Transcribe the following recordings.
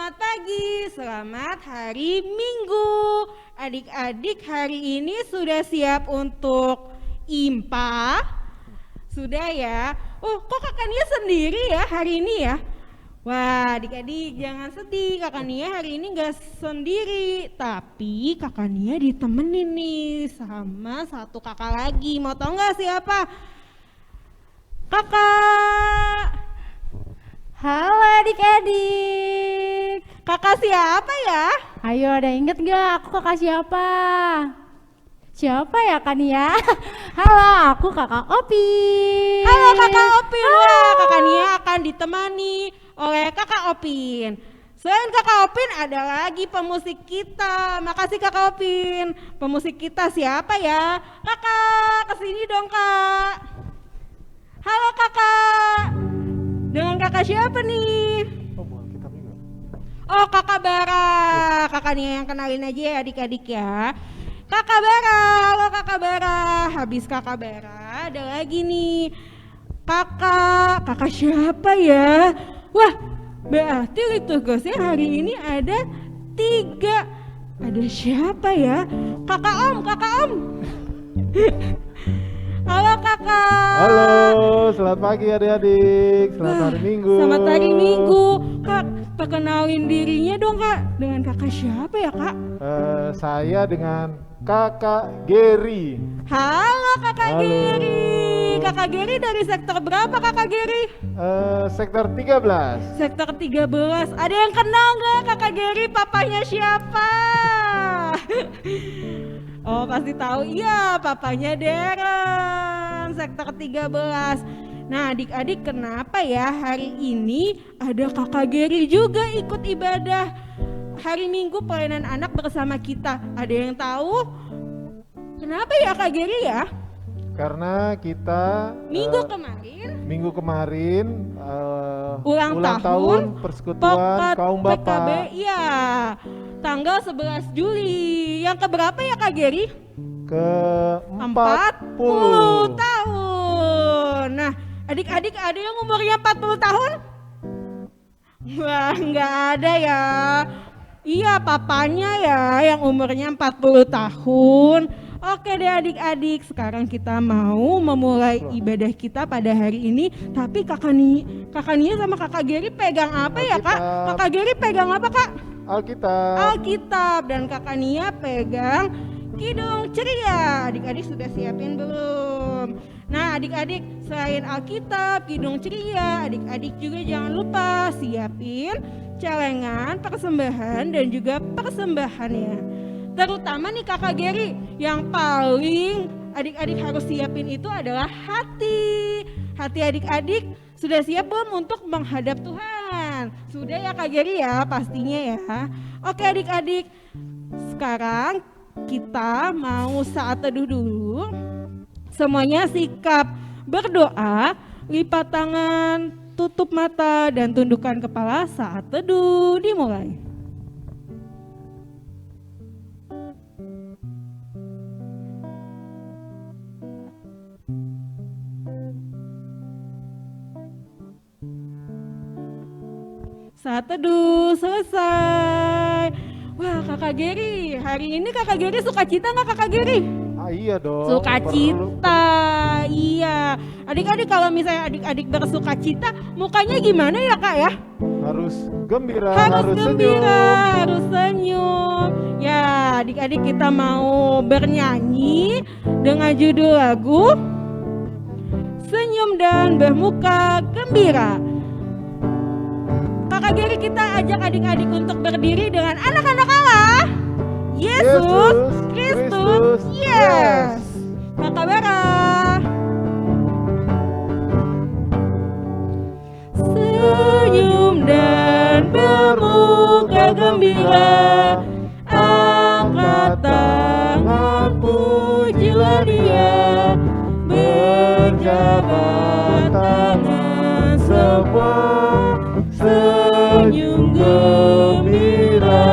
Selamat pagi, selamat hari Minggu. Adik-adik hari ini sudah siap untuk IMPA? Sudah ya? Oh, kok Kakak Nia sendiri ya hari ini ya? Wah, adik-adik jangan sedih, Kakak Nia hari ini gak sendiri. Tapi Kakak Nia ditemenin nih sama satu kakak lagi. Mau tau gak siapa? Kakak! Halo adik-adik. Kakak siapa ya? Ayo, ada inget gak aku kakak siapa? Siapa ya kan ya? Halo, aku kakak Opi. Halo kakak Opin. Wah, Kakak Nia akan ditemani oleh kakak Opin. Selain kakak Opin ada lagi pemusik kita. Makasih kakak Opin. Pemusik kita siapa ya? Kakak, kesini dong kak. Halo kakak. Dengan kakak siapa nih? Oh, kakak Bara. Kakak Nia yang kenalin aja ya adik-adik ya. Kakak Bara, halo kakak Bara. Habis kakak Bara ada lagi nih kakak siapa ya? Wah, berarti tugasnya hari ini ada 3. Ada siapa ya? Kakak Om. Halo kakak. Halo, selamat pagi adik-adik. Selamat hari Minggu. Selamat hari Minggu. Kak, perkenalin dirinya dong kak. Dengan kakak siapa ya kak? Saya dengan kakak Gary. Halo kakak Halo. Gary. Kakak Gary dari sektor berapa kakak Gary? Sektor 13. Sektor 13. Ada yang kenal gak kakak Gary papanya siapa? Oh pasti tahu, iya papanya Deren, sektor 13. Nah adik-adik kenapa ya hari ini ada kakak Gary juga ikut ibadah hari Minggu pelayanan anak bersama kita? Ada yang tahu? Kenapa ya kak Gary ya? Karena kita minggu kemarin ulang tahun Persekutuan Kaum PKB, Bapak. iya, tanggal 11 Juli. Yang keberapa ya Kak Gary? Ke 40 tahun. Nah, adik-adik ada yang umurnya 40 tahun? Wah, nggak ada ya. Iya, papanya ya yang umurnya 40 tahun. Oke deh adik-adik, sekarang kita mau memulai ibadah kita pada hari ini. Tapi kakak Nia sama kakak Gary pegang apa ya kak? Kakak Gary pegang apa kak? Alkitab. Dan kakak Nia pegang Kidung Ceria. Adik-adik sudah siapin belum? Nah adik-adik selain Alkitab, Kidung Ceria, adik-adik juga jangan lupa siapin celengan, persembahan dan juga persembahannya. Terutama nih kakak Gary, yang paling adik-adik harus siapin itu adalah hati. Hati adik-adik sudah siap belum untuk menghadap Tuhan? Sudah ya kak Gary ya pastinya ya. Oke adik-adik, sekarang kita mau saat teduh dulu. Semuanya sikap berdoa, lipat tangan, tutup mata dan tundukkan kepala saat teduh dimulai. Saat teduh selesai. Wah kakak Gary, hari ini kakak Gary sukacita nggak kakak Gary? Iya dong. Sukacita, iya. Adik-adik kalau misalnya adik-adik bersukacita, mukanya gimana ya kak ya? Harus gembira, harus gembira, senyum. harus senyum. Ya adik-adik kita mau bernyanyi dengan judul lagu Senyum dan Bermuka Gembira. Kakak Gary kita ajak adik-adik untuk berdiri dengan anak-anak Allah. Yesus Kristus, yes. Kakak Bara. Senyum dan bermuka gembira, angkat tangan pujilah Dia, berjabat tangan semua, senyum gembira.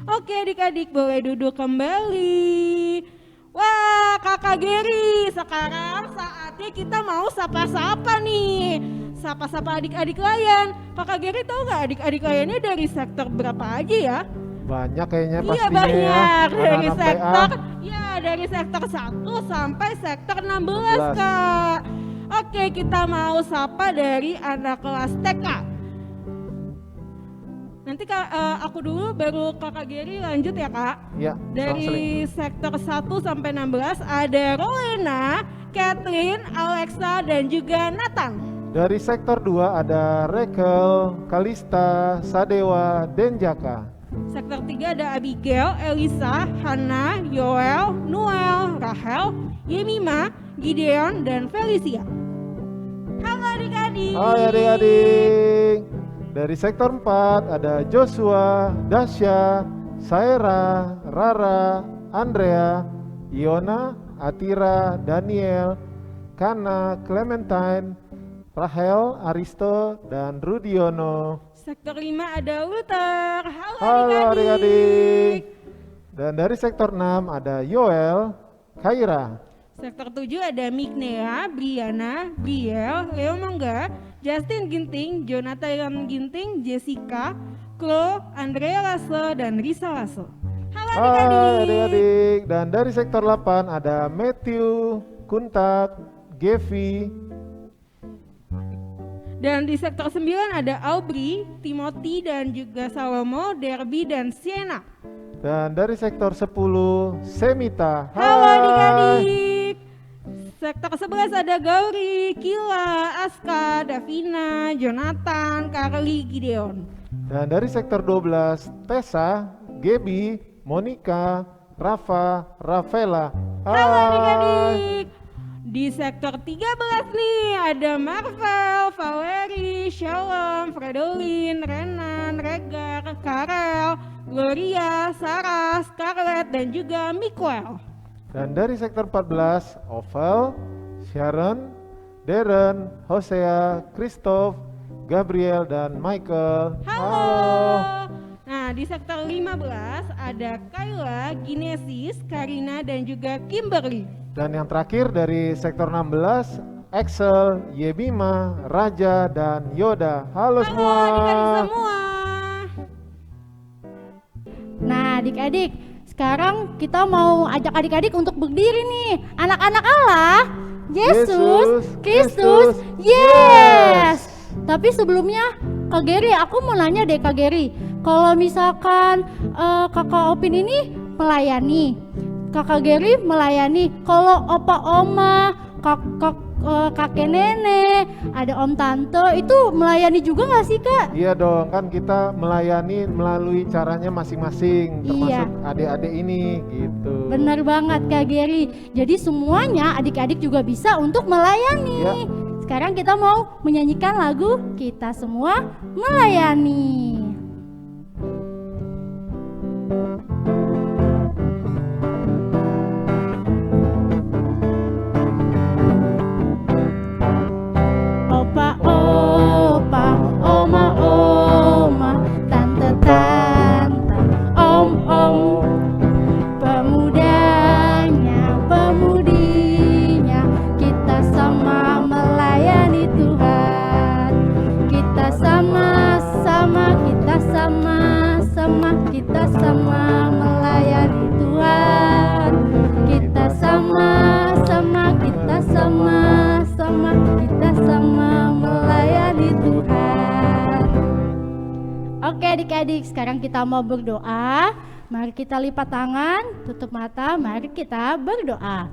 Oke adik-adik boleh duduk kembali. Wah kakak Gary, sekarang saatnya kita mau sapa-sapa nih. sapa-sapa adik-adik layan. Kakak Gary tahu nggak adik-adik layannya dari sektor berapa aja ya? Banyak kayaknya Iya pastinya banyak, ya. dari Anak-anak sektor, PA. ya dari sektor 1 sampai sektor 16 Kak. Oke, kita mau sapa dari anak kelas TK. Nanti aku dulu baru kakak Gary lanjut ya Kak. Ya, Dari sektor 1 sampai 16 ada Rowena, Kathleen, Alexa, dan juga Nathan. Dari sektor 2 ada Rekel, Kalista, Sadewa, Denjaka. Sektor 3 ada Abigail, Elisa, Hannah, Yoel, Noel, Rahel, Yemima, Gideon, dan Felicia. Halo adik-adik. Hai adik-adik. Dari sektor 4 ada Joshua, Dasya, Saira, Rara, Andrea, Iona, Atira, Daniel, Kana, Clementine, Rahel, Aristo, dan Rudiono. Sektor 5 ada Luther. Halo Halo adik-adik. adik-adik. Dan dari sektor 6 ada Yoel, Kaira. Sektor 7 ada Mignea, Briana, Briel, Leo Mangga, Justin Ginting, Jonathan Ginting, Jessica, Chloe, Andrea Lasso, dan Risa Lasso. Halo Hai adik-adik. adik-adik. Dan dari sektor 8 ada Matthew, Kuntak, Gevi. Dan di sektor 9 ada Aubrey, Timothy, dan juga Salomo, Derby, dan Sienna. Dan dari sektor 10 Semita. Halo Hai. adik-adik. Sektor 11 ada Gauri, Kila, Aska, Davina, Jonathan, Carly, Gideon. Dan dari sektor 12 Tessa, Gebi, Monica, Rafa, Rafaela. Halo Hai. adik-adik. Di sektor 13 nih ada Marvel, Valerie, Shalom, Fredolin, Renan, Regar, Karel, Gloria, Sarah, Scarlett, dan juga Miguel. Dan dari sektor 14 Oval, Sharon, Darren, Hosea, Christoph, Gabriel, dan Michael. Halo. Nah, di sektor 15 ada Kayla, Ginesis, Karina, dan juga Kimberly. Dan yang terakhir dari sektor 16 Axel, Yebima, Raja, dan Yoda. Halo semua. adik-adik semua. Nah adik-adik, sekarang kita mau ajak adik-adik untuk berdiri nih. Anak-anak Allah, Yesus Kristus, yes. Tapi sebelumnya Kak Gary, aku mau nanya deh Kak Gary, kalau misalkan kakak Opin ini melayani, kakak Gary melayani, kalau opa oma, kakek nenek, ada om tante, itu melayani juga nggak sih Kak? Iya dong, kan kita melayani melalui caranya masing-masing, termasuk Iya. adik-adik ini gitu. Benar banget Kak Gary. Jadi semuanya adik-adik juga bisa untuk melayani. Ya. Sekarang kita mau menyanyikan lagu Kita Semua Melayani. Opa-opa, oma-oma, tante-tante, om-om, pemudanya, pemudinya, kita sama melayani Tuhan. Kita sama-sama, kita sama-sama, kita sama melayani Tuhan. Kita sama-sama, kita sama-sama, kita sama melayani Tuhan. Oke adik-adik, sekarang kita mau berdoa. Mari kita lipat tangan, tutup mata, mari kita berdoa.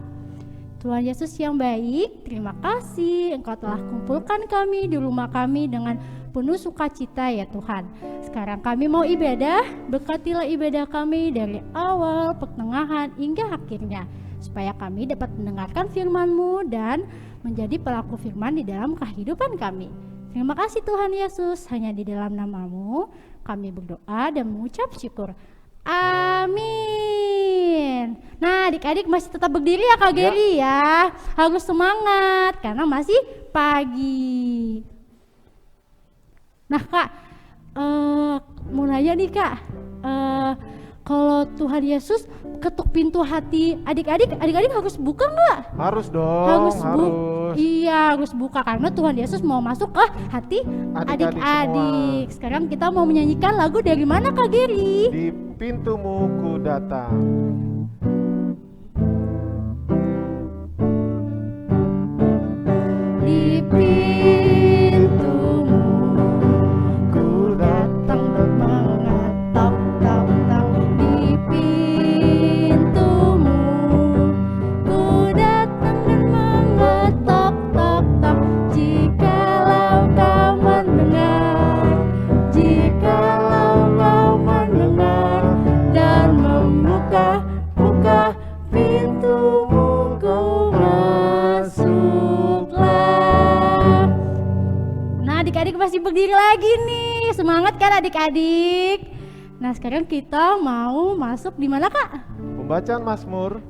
Tuhan Yesus yang baik, terima kasih Engkau telah kumpulkan kami di rumah kami dengan penuh sukacita ya Tuhan. Sekarang kami mau ibadah, berkatilah ibadah kami dari awal, pertengahan, hingga akhirnya. Supaya kami dapat mendengarkan firman-Mu dan menjadi pelaku firman di dalam kehidupan kami. Terima kasih Tuhan Yesus, hanya di dalam nama-Mu kami berdoa dan mengucap syukur. Amin. Nah adik-adik masih tetap berdiri ya Kak Gary ya. Harus semangat karena masih pagi. Nah Kak, mau nanya nih Kak, kalau Tuhan Yesus ketuk pintu hati adik-adik harus buka nggak? Harus dong, Harus, Bu. harus. Mus. Iya, harus buka karena Tuhan Yesus mau masuk ke hati Adik-adik adik-adik. Sekarang kita mau menyanyikan lagu dari mana Kak Geri? Di pintumu ku datang. Di pintumu ku datang dan mengetok tok tok. Di pintumu ku datang dan mengetok tok tok. Jikalau kau mendengar, jikalau kau mendengar dan membuka pintumu, ku masuklah. Nah, adik-adik masih berdiri lagi nih. Semangat kan adik-adik? Nah, sekarang kita mau masuk di mana, Kak? Pembacaan Mazmur.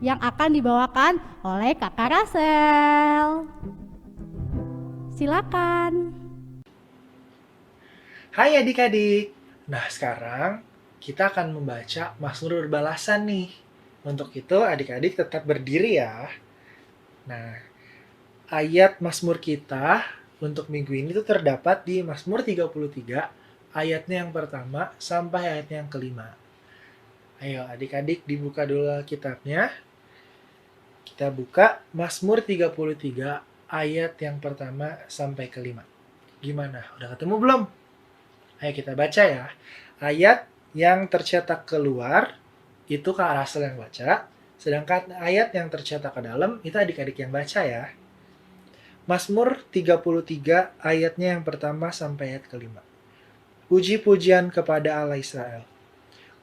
Yang akan dibawakan oleh Kakak Rasel. Silakan. Hai adik-adik. Nah, sekarang kita akan membaca Mazmur berbalasan nih. Untuk itu adik-adik tetap berdiri ya. Nah, ayat Mazmur kita untuk minggu ini tuh terdapat di Mazmur 33 ayatnya yang pertama sampai ayatnya yang kelima. Ayo adik-adik dibuka dulu kitabnya. Kita buka Mazmur 33 ayat yang pertama sampai kelima. Gimana? Udah ketemu belum? Ayo kita baca ya. Ayat yang tercetak keluar itu Kak Rasel yang baca. Sedangkan ayat yang tercetak ke dalam itu adik-adik yang baca ya. Mazmur 33 ayatnya yang pertama sampai ayat kelima. Puji-pujian kepada Allah Israel.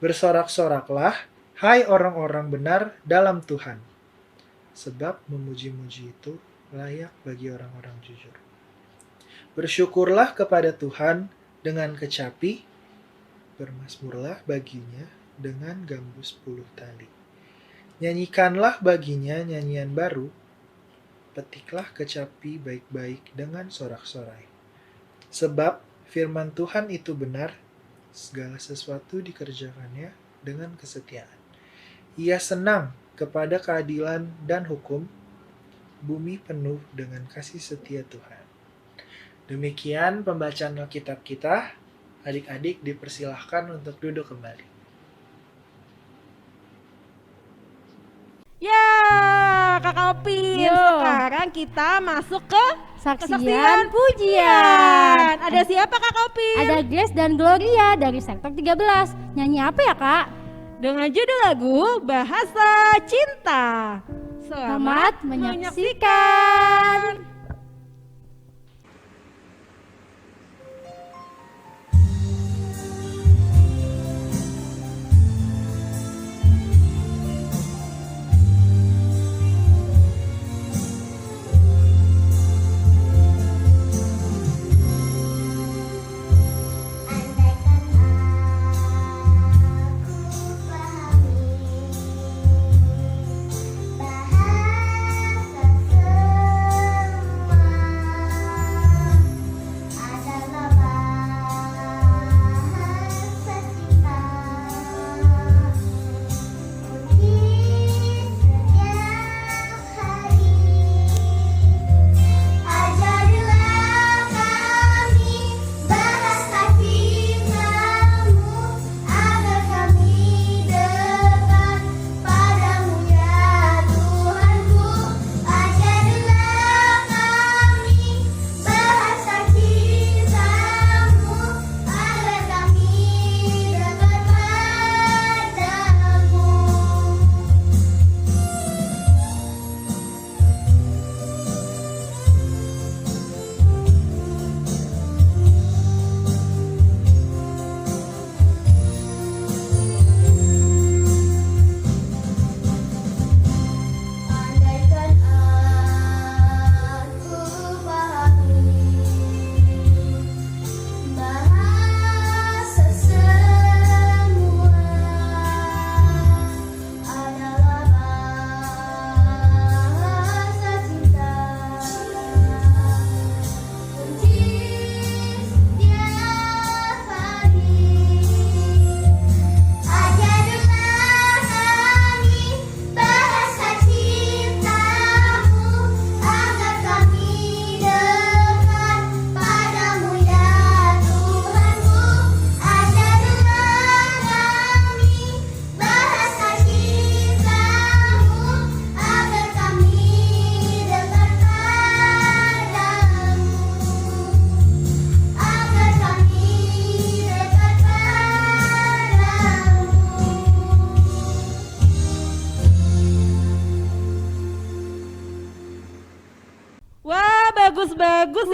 Bersorak-soraklah, hai orang-orang benar dalam Tuhan. Sebab memuji-muji itu layak bagi orang-orang jujur. Bersyukurlah kepada Tuhan dengan kecapi, bermazmurlah baginya dengan gambus 10 tali. Nyanyikanlah baginya nyanyian baru, petiklah kecapi baik-baik dengan sorak-sorai. Sebab firman Tuhan itu benar, segala sesuatu dikerjakannya dengan kesetiaan. Ia senang kepada keadilan dan hukum, bumi penuh dengan kasih setia Tuhan. Demikian pembacaan Alkitab kita. Adik-adik dipersilahkan untuk duduk kembali. Ya, Kakak Opin. Yo. Sekarang kita masuk ke Saksian pujian. Ada siapa Kakak Opin? Ada Grace dan Gloria dari sektor 13. Nyanyi apa ya, Kak? Dengan judul lagu Bahasa Cinta. Selamat menyaksikan. Bahasa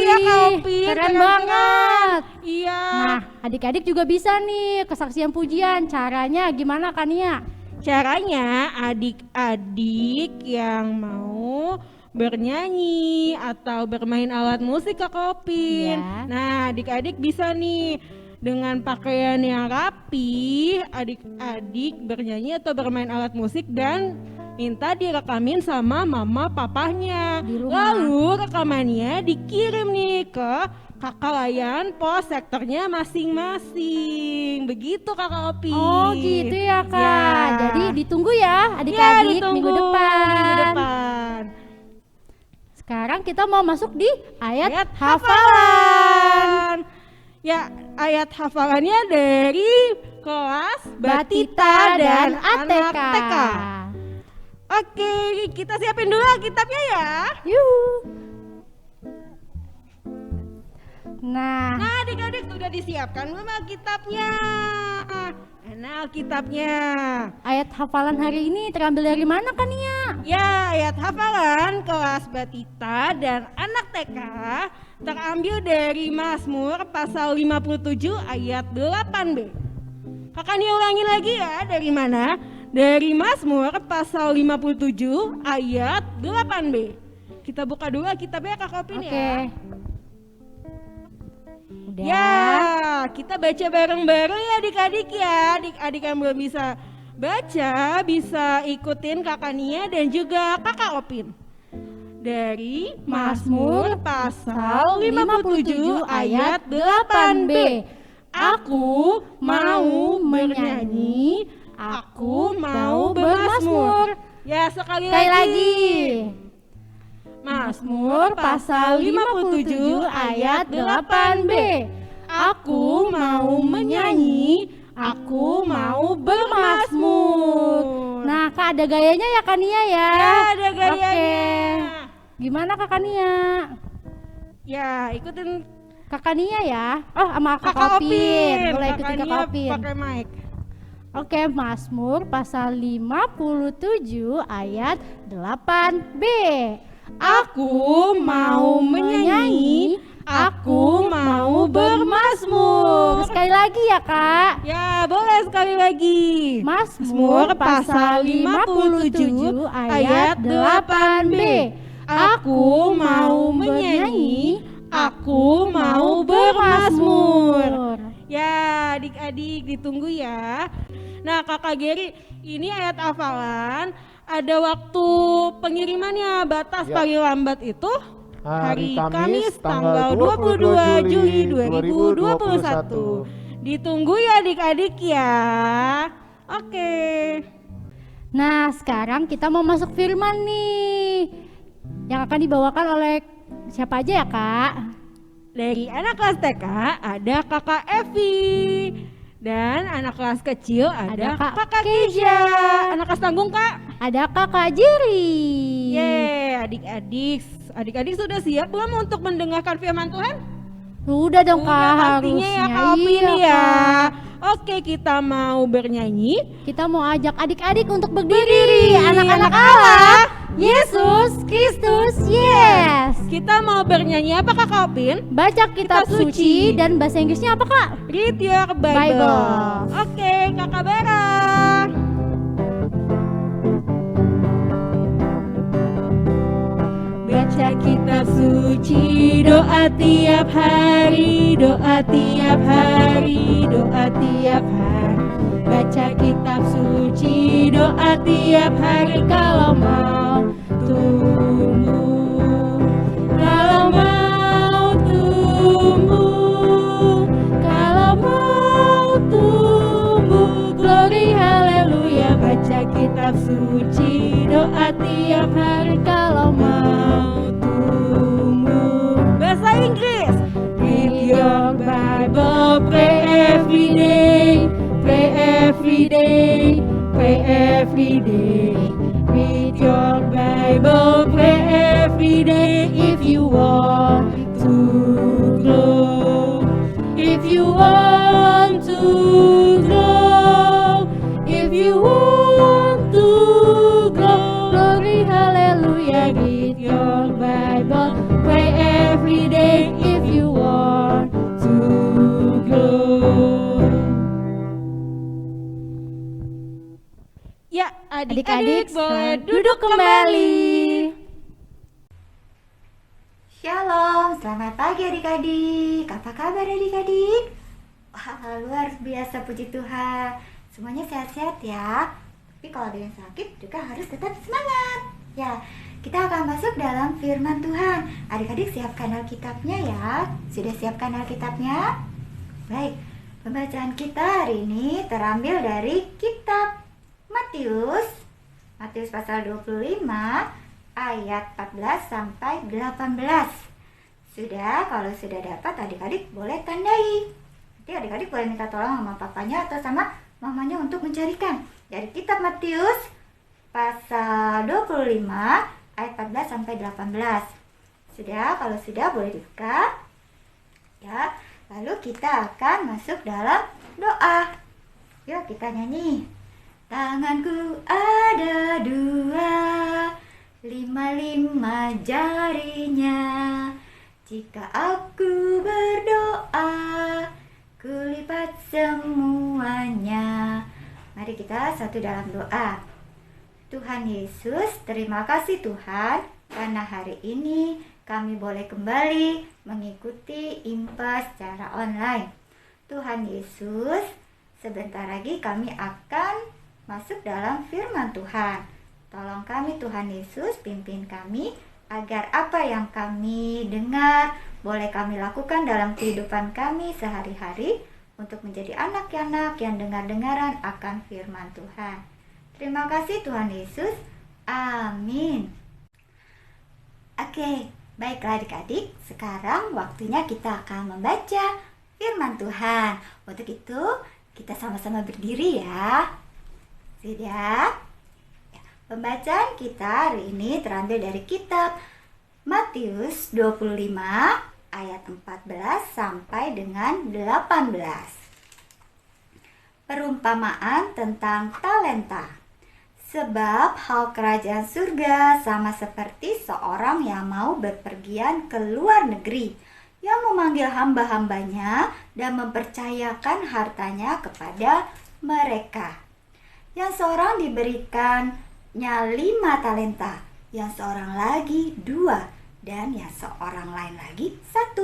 Makasih ya Kak Opi. Keren banget. Iya. Nah, adik-adik juga bisa nih kesaksian pujian. Caranya gimana Kak Nia? Caranya adik-adik yang mau bernyanyi atau bermain alat musik Kak Opin. Ya. Nah, adik-adik bisa nih dengan pakaian yang rapi, adik-adik bernyanyi atau bermain alat musik dan minta direkamin sama mama papahnya. Di rumah. Lalu rekamannya dikirim nih ke kakak layan pos sektornya masing-masing. Begitu Kakak Opi. Oh gitu ya Kak. Ya. Jadi ditunggu ya Ya, adik-adik ditunggu minggu depan. minggu depan. Sekarang kita mau masuk di ayat Ayat hafalan. Ya, ayat hafalannya dari kelas Batita dan anak TK. Oke, kita siapin dulu kitabnya ya. Yuh. Nah, Nah, adik-adik sudah disiapkan belum kitabnya? Nah, kitabnya. ayat hafalan hari ini terambil dari mana Kak Nia? Ya, ayat hafalan kelas Batita dan anak TK terambil dari Mazmur pasal 57 ayat 8b. Kakak Nia ulangi lagi ya, dari mana? Dari Mazmur pasal 57 ayat 8b. Kita buka dulu kitabnya Kak Opin Oke. ya. Udah. Ya, kita baca bareng-bareng ya adik-adik ya. Adik-adik yang belum bisa baca bisa ikutin Kakak Nia dan juga Kakak Opin. Dari Mazmur pasal 57 ayat 8b. Aku mau bernyanyi, aku mau bermazmur. Ya, sekali lagi. Mazmur pasal 57 ayat 8b. Aku mau menyanyi, aku mau bermazmur. Nah, Kak ada gayanya ya Kak Nia ya? Ya, ada gayanya. Oke. Gimana Kak Nia? Ya, ikutin Kakak Nia ya? Oh, sama Kak Kakak Opin. Opin. Boleh ikutin Kakak Kak Nia Opin. pakai mic. Oke, Mazmur pasal 57 ayat 8b. Aku mau menyanyi, aku mau bermazmur. Sekali lagi ya Kak. Ya, boleh sekali lagi. Mazmur pasal 57 ayat 8b. Aku mau menyanyi, aku mau bermazmur. Ya, adik-adik ditunggu ya. Nah, Kakak Geri, ini ayat hafalan. Ada waktu pengirimannya, batas Ya. paling lambat itu Hari Kamis tanggal 22 Juli 2021. Ditunggu ya adik-adik ya. Oke. Nah, sekarang kita mau masuk firman nih. Yang akan dibawakan oleh siapa aja ya Kak? Dari anak kelas TK ada Kakak Evi. Dan anak kelas kecil ada Kak Kakak Keisha. Anak kelas tanggung Kak. Ada Kakak Jiri. Yeay, adik-adik sudah siap belum untuk mendengarkan firman Tuhan? Udah dong Kak, Udah pastinya harusnya. ya Kak Opin Iya, ya. Kak. Oke, kita mau bernyanyi. Kita mau ajak adik-adik untuk berdiri. Anak-anak Anak Allah, Yesus Kristus, yes. Kita mau bernyanyi apa Kak Opin? Baca kitab Kitab suci. suci dan bahasa Inggrisnya apa Kak? Read your Bible. Bible. Oke, Kakak Bara. Baca kitab suci, doa tiap hari, doa tiap hari, doa tiap hari. Baca kitab suci, doa tiap hari kalau mau tumbuh. Kalau mau tumbuh, kalau mau tumbuh, glory haleluya. Baca kitab suci, doa tiap hari kalau mau tumbuh. Bahasa Inggris. Read your Bible, pray every day, pray every day, pray every day. Read your Bible, pray every day if you want to grow. If you want to grow, if you want to grow, glory hallelujah. Read your Bible, pray every day Adik-adik boleh selamat duduk kembali. Shalom, selamat pagi adik-adik. Apa kabar adik-adik? Wah, luar biasa, puji Tuhan. Semuanya sehat-sehat ya. Tapi kalau ada yang sakit juga harus tetap semangat. Ya, kita akan masuk dalam firman Tuhan. Adik-adik siapkan Alkitabnya ya. Sudah siapkan Alkitabnya? Baik, pembacaan kita hari ini terambil dari kitab Matius pasal 25 ayat 14 sampai 18. Sudah, kalau sudah dapat adik-adik boleh tandai. Nanti adik-adik boleh minta tolong sama papanya atau sama mamanya untuk mencarikan. Dari kitab Matius pasal 25 ayat 14 sampai 18. Sudah, kalau sudah boleh dibuka. Ya, lalu kita akan masuk dalam doa. Yuk kita nyanyi. Tanganku ada dua, lima jarinya. Jika aku berdoa, kulipat semuanya. Mari kita satu dalam doa. Tuhan Yesus, terima kasih Tuhan, karena hari ini kami boleh kembali mengikuti IMPA secara online. Tuhan Yesus, sebentar lagi kami akan masuk dalam firman Tuhan. Tolong kami Tuhan Yesus, pimpin kami agar apa yang kami dengar boleh kami lakukan dalam kehidupan kami sehari-hari untuk menjadi anak-anak yang dengar-dengaran akan firman Tuhan. Terima kasih Tuhan Yesus. Amin. Oke, baiklah adik-adik. Sekarang waktunya kita akan membaca firman Tuhan. Untuk itu kita sama-sama berdiri ya. Sudah? Ya, pembacaan kita hari ini terambil dari kitab Matius 25 ayat 14 sampai dengan 18. Perumpamaan tentang talenta. Sebab hal kerajaan surga sama seperti seorang yang mau bepergian ke luar negeri, yang memanggil hamba-hambanya dan mempercayakan hartanya kepada mereka. Yang seorang diberikannya 5 talenta, yang seorang lagi 2, dan yang seorang lain lagi 1,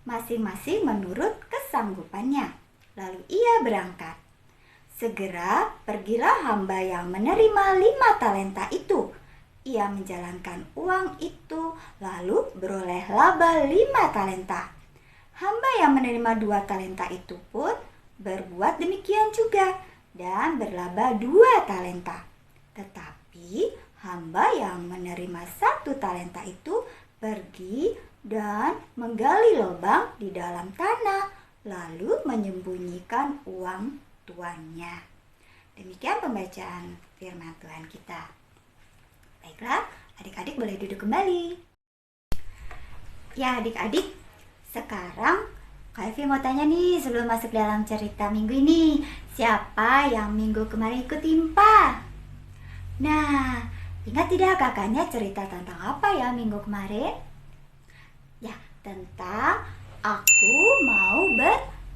masing-masing menurut kesanggupannya. Lalu ia berangkat. Segera pergilah hamba yang menerima 5 talenta itu. Ia menjalankan uang itu, lalu beroleh laba 5 talenta. Hamba yang menerima 2 talenta itu pun berbuat demikian juga, dan berlaba 2 talenta. Tetapi hamba yang menerima 1 talenta itu pergi dan menggali lubang di dalam tanah, lalu menyembunyikan uang tuannya. Demikian pembacaan firman Tuhan kita. Baiklah, adik-adik boleh duduk kembali. Ya adik-adik, sekarang Kak Evi mau tanya nih sebelum masuk dalam cerita minggu ini. Siapa yang minggu kemarin ikut IMPA? Nah, ingat tidak kakaknya cerita tentang apa ya minggu kemarin? Ya, tentang aku mau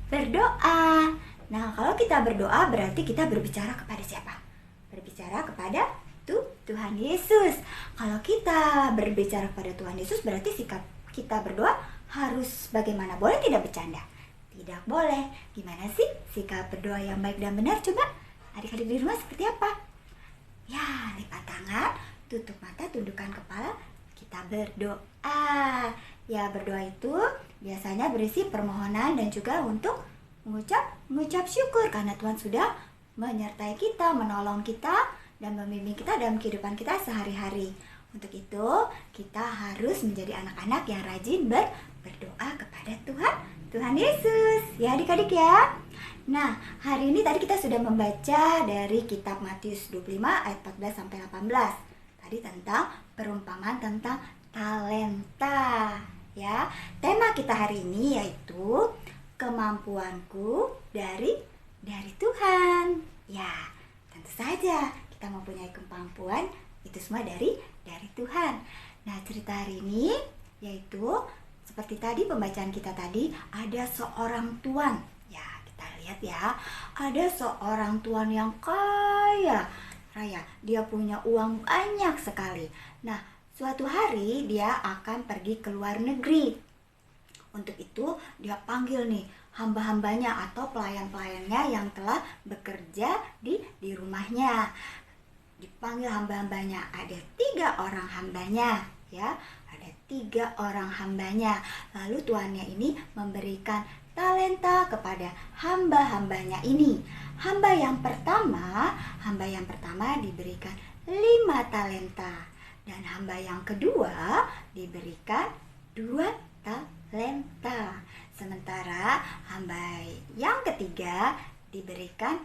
berdoa. Nah, kalau kita berdoa berarti kita berbicara kepada siapa? Berbicara kepada Tuhan Yesus. Kalau kita berbicara kepada Tuhan Yesus berarti sikap kita berdoa harus bagaimana? Boleh tidak bercanda? Tidak boleh. Gimana sih sikap berdoa yang baik dan benar? Coba adik-adik di rumah seperti apa? Ya, lipat tangan, tutup mata, tundukkan kepala, kita berdoa. Ya, berdoa itu biasanya berisi permohonan dan juga untuk mengucap syukur karena Tuhan sudah menyertai kita, menolong kita, dan membimbing kita dalam kehidupan kita sehari-hari. Untuk itu, kita harus menjadi anak-anak yang rajin berdoa kepada Tuhan Yesus. Ya adik-adik ya. Nah, hari ini tadi kita sudah membaca dari kitab Matius 25 ayat 14 sampai 18. Tadi tentang perumpamaan tentang talenta. Ya, tema kita hari ini yaitu kemampuanku dari Tuhan. Ya, tentu saja kita mempunyai kemampuan itu semua dari Tuhan. Nah, cerita hari ini yaitu seperti tadi pembacaan kita tadi, ada seorang tuan. Ya, kita lihat ya, ada seorang tuan yang kaya raya. Dia punya uang banyak sekali. Nah, suatu hari dia akan pergi ke luar negeri. Untuk itu dia panggil nih hamba-hambanya atau pelayan-pelayannya yang telah bekerja di rumahnya. Dipanggil hamba-hambanya, ada 3 orang hambanya ya, ada 3 orang hambanya. Lalu tuannya ini memberikan talenta kepada hamba-hambanya ini. Hamba yang pertama diberikan 5 talenta, dan hamba yang kedua diberikan 2 talenta. Sementara hamba yang ketiga diberikan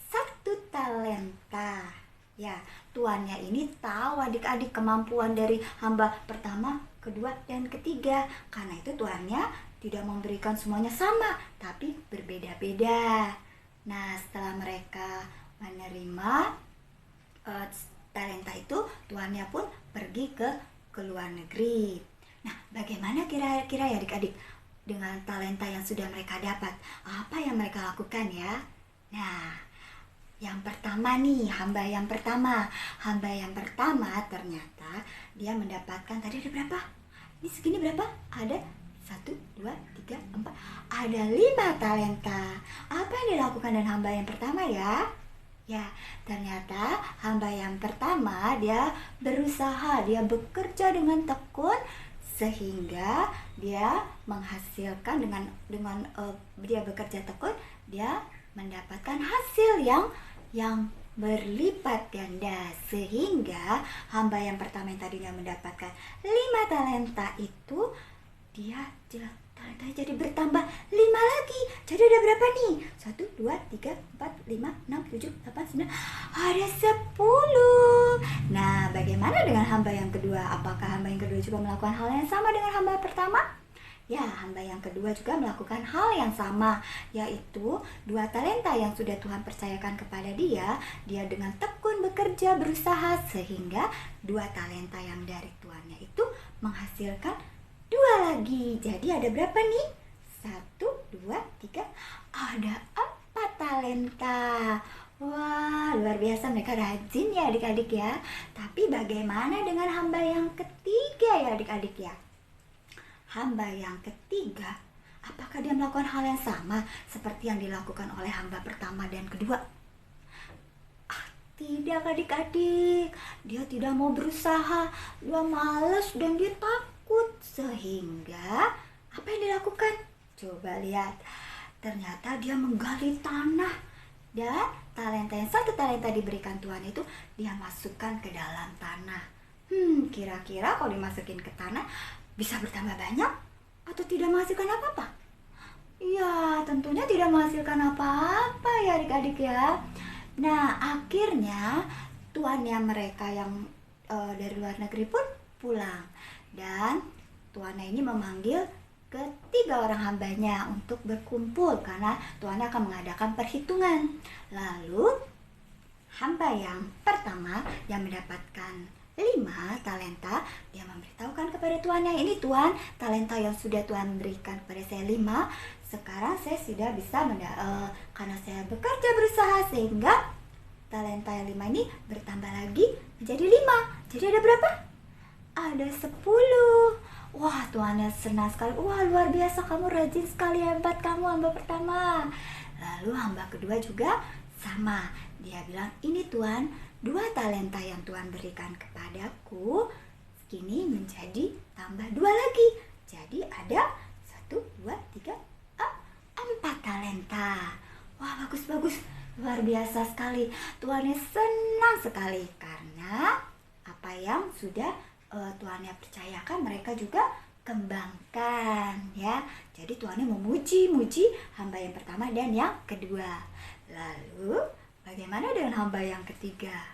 1 talenta. Ya, tuannya ini tahu adik-adik kemampuan dari hamba pertama, kedua, dan ketiga. Karena itu tuannya tidak memberikan semuanya sama, tapi berbeda-beda. Nah, setelah mereka menerima talenta itu, tuannya pun pergi ke luar negeri. Nah, bagaimana kira-kira ya adik-adik dengan talenta yang sudah mereka dapat? Apa yang mereka lakukan ya? Nah, yang pertama nih, hamba yang pertama ternyata dia mendapatkan, tadi ada berapa? Ini segini berapa? Ada 1, 2, 3, 4, ada 5 talenta. Apa yang dilakukan dengan hamba yang pertama ya? Ya, ternyata hamba yang pertama dia berusaha, dia bekerja dengan tekun sehingga dia menghasilkan dengan dia bekerja tekun, dia mendapatkan hasil yang berlipat ganda, sehingga hamba yang pertama yang tadinya mendapatkan 5 talenta itu dia talentanya jadi bertambah 5 lagi. Jadi ada berapa nih? 1, 2, 3, 4, 5, 6, 7, 8, 9, ada 10. Nah, bagaimana dengan hamba yang kedua? Apakah hamba yang kedua juga melakukan hal yang sama dengan hamba pertama? Ya, hamba yang kedua juga melakukan hal yang sama, yaitu 2 talenta yang sudah Tuhan percayakan kepada dia. Dia dengan tekun bekerja, berusaha, sehingga 2 talenta yang dari tuannya itu menghasilkan 2 lagi. Jadi ada berapa nih? 1, 2, 3, ada 4 talenta. Wah, luar biasa, mereka rajin ya adik-adik ya. Tapi bagaimana dengan hamba yang ketiga ya adik-adik ya? Hamba yang ketiga, apakah dia melakukan hal yang sama seperti yang dilakukan oleh hamba pertama dan kedua? Tidak adik-adik, dia tidak mau berusaha, dia malas dan dia takut. Sehingga apa yang dilakukan? Coba lihat, ternyata dia menggali tanah, dan yang 1 talenta diberikan Tuhan itu dia masukkan ke dalam tanah. Kira-kira kalau dimasukin ke tanah bisa bertambah banyak atau tidak menghasilkan apa-apa? Ya, tentunya tidak menghasilkan apa-apa ya adik-adik ya. Nah, akhirnya tuannya mereka yang dari luar negeri pun pulang, dan tuannya ini memanggil ketiga orang hambanya untuk berkumpul karena tuannya akan mengadakan perhitungan. Lalu hamba yang pertama yang mendapatkan 5 talenta, dia memberitahukan kepada tuannya, ini Tuan, talenta yang sudah Tuhan berikan kepada saya 5, sekarang saya sudah bisa karena saya bekerja berusaha sehingga talenta yang 5 ini bertambah lagi menjadi 5. Jadi ada berapa? Ada 10. Wah, tuannya senang sekali. Wah, luar biasa, kamu rajin sekali, hebat kamu hamba pertama. Lalu hamba kedua juga sama. Dia bilang, ini Tuan, 2 talenta yang Tuhan berikan kepadaku kini menjadi tambah 2 lagi. Jadi ada 1, 2, 3, 4 talenta. Wah, bagus-bagus, luar biasa sekali. Tuannya senang sekali karena apa yang sudah tuannya percayakan mereka juga kembangkan ya. Jadi tuannya memuji-muji hamba yang pertama dan yang kedua. Lalu bagaimana dengan hamba yang ketiga?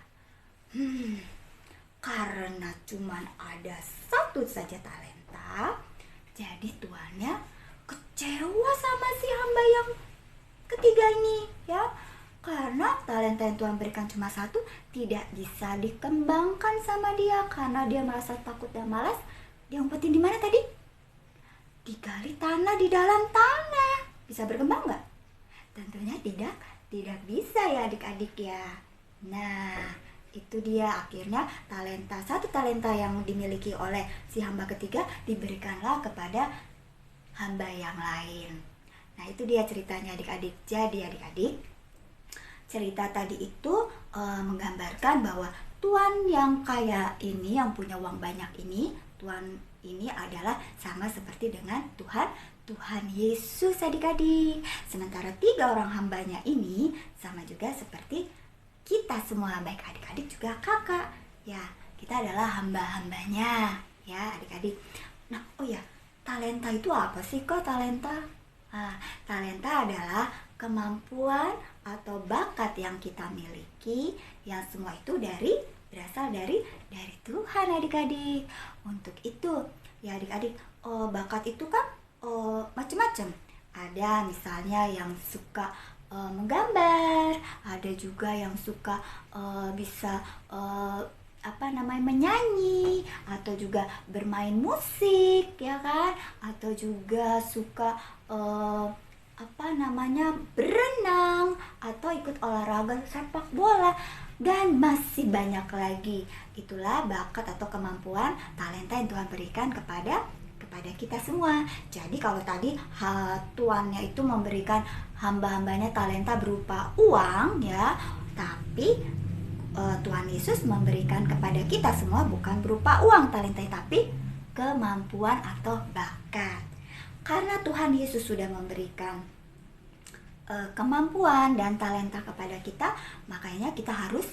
Karena cuman ada 1 saja talenta, jadi tuannya kecewa sama si hamba yang ketiga ini ya. Karena talenta yang Tuhan berikan cuma 1 tidak bisa dikembangkan sama dia karena dia merasa takut dan malas. Dia umpetin di mana tadi? Digali tanah di dalam tanah. Bisa berkembang nggak? Tentunya tidak bisa ya adik-adik ya. Nah, Itu dia, akhirnya satu talenta yang dimiliki oleh si hamba ketiga diberikanlah kepada hamba yang lain. Nah, itu dia ceritanya adik-adik. Jadi adik-adik, cerita tadi itu menggambarkan bahwa Tuan yang kaya ini, yang punya uang banyak ini, Tuhan ini adalah sama seperti dengan Tuhan Yesus adik-adik. Sementara 3 orang hambanya ini sama juga seperti kita semua, baik adik-adik juga kakak. Ya, kita adalah hamba-hambanya ya adik-adik. Nah, oh ya, talenta itu apa sih kok talenta? Nah, talenta adalah kemampuan atau bakat yang kita miliki, yang semua itu berasal dari Tuhan adik-adik. Untuk itu ya adik-adik, bakat itu kan macam-macam. Ada misalnya yang suka menggambar, ada juga yang suka bisa menyanyi, atau juga bermain musik ya kan, atau juga suka berenang, atau ikut olahraga sepak bola, dan masih banyak lagi. Itulah bakat atau kemampuan talenta yang Tuhan berikan kepada kita semua. Jadi kalau tadi tuannya itu memberikan hamba-hambanya talenta berupa uang ya, tapi Tuhan Yesus memberikan kepada kita semua bukan berupa uang talenta, tapi kemampuan atau bakat. Karena Tuhan Yesus sudah memberikan kemampuan dan talenta kepada kita, makanya kita harus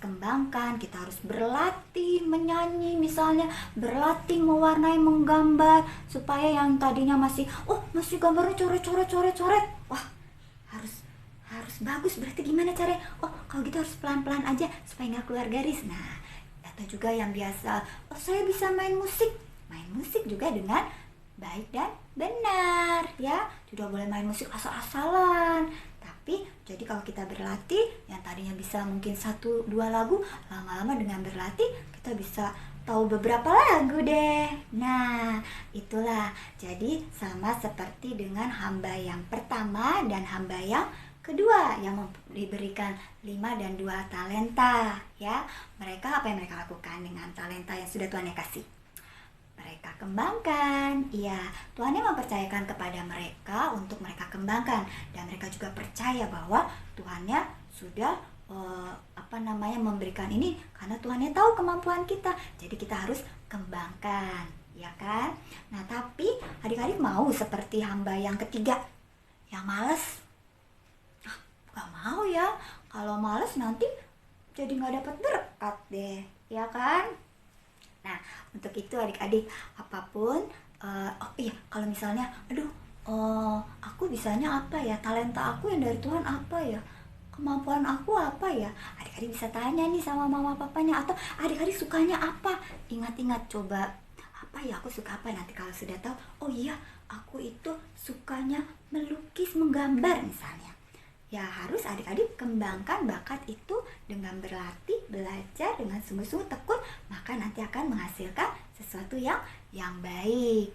kembangkan, kita harus berlatih menyanyi misalnya, berlatih mewarnai, menggambar, supaya yang tadinya masih gambarnya coret-coret, wah harus bagus. Berarti gimana caranya? Kalau gitu harus pelan-pelan aja supaya nggak keluar garis. Nah, atau juga yang biasa, saya bisa main musik juga dengan baik dan benar ya. Tidak boleh main musik asal-asalan. Tapi jadi kalau kita berlatih, yang tadinya bisa mungkin 1-2 lagu, lama-lama dengan berlatih kita bisa tahu beberapa lagu deh. Nah, itulah. Jadi sama seperti dengan hamba yang pertama dan hamba yang kedua yang diberikan 5 dan 2 talenta ya. Mereka apa yang mereka lakukan dengan talenta yang sudah Tuhan kasih? Mereka kembangkan. Iya, Tuhan yang mempercayakan kepada mereka untuk mereka kembangkan, dan mereka juga percaya bahwa Tuhannya sudah memberikan ini karena Tuhannya tahu kemampuan kita. Jadi kita harus kembangkan, ya kan? Nah, tapi adik-adik mau seperti hamba yang ketiga yang malas? Gak mau ya. Kalau malas nanti jadi gak dapat berkat deh, ya kan? Nah, untuk itu adik-adik, apapun, kalau misalnya, aku bisanya apa ya, talenta aku yang dari Tuhan apa ya, kemampuan aku apa ya, adik-adik bisa tanya nih sama mama papanya, atau adik-adik sukanya apa, ingat-ingat, coba, apa ya, aku suka apa, nanti kalau sudah tahu, oh iya, aku itu sukanya melukis, menggambar misalnya. Ya harus adik-adik kembangkan bakat itu dengan berlatih, belajar dengan sungguh-sungguh tekun, maka nanti akan menghasilkan sesuatu yang baik.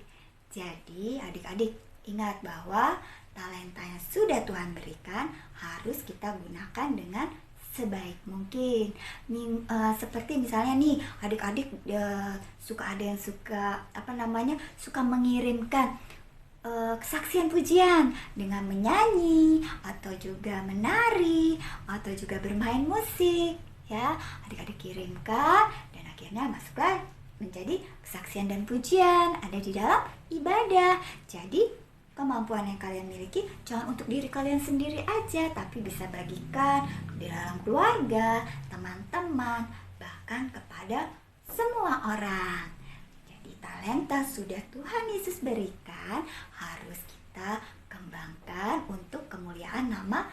Jadi adik-adik ingat bahwa talenta yang sudah Tuhan berikan harus kita gunakan dengan sebaik mungkin. Seperti misalnya nih adik-adik suka ada yang suka mengirimkan kesaksian pujian dengan menyanyi, atau juga menari, atau juga bermain musik ya. Adik-adik kirimkan, dan akhirnya masuklah menjadi kesaksian dan pujian, ada di dalam ibadah. Jadi kemampuan yang kalian miliki jangan untuk diri kalian sendiri aja, tapi bisa bagikan di dalam keluarga, teman-teman, bahkan kepada semua orang. Talenta sudah Tuhan Yesus berikan, harus kita kembangkan untuk kemuliaan nama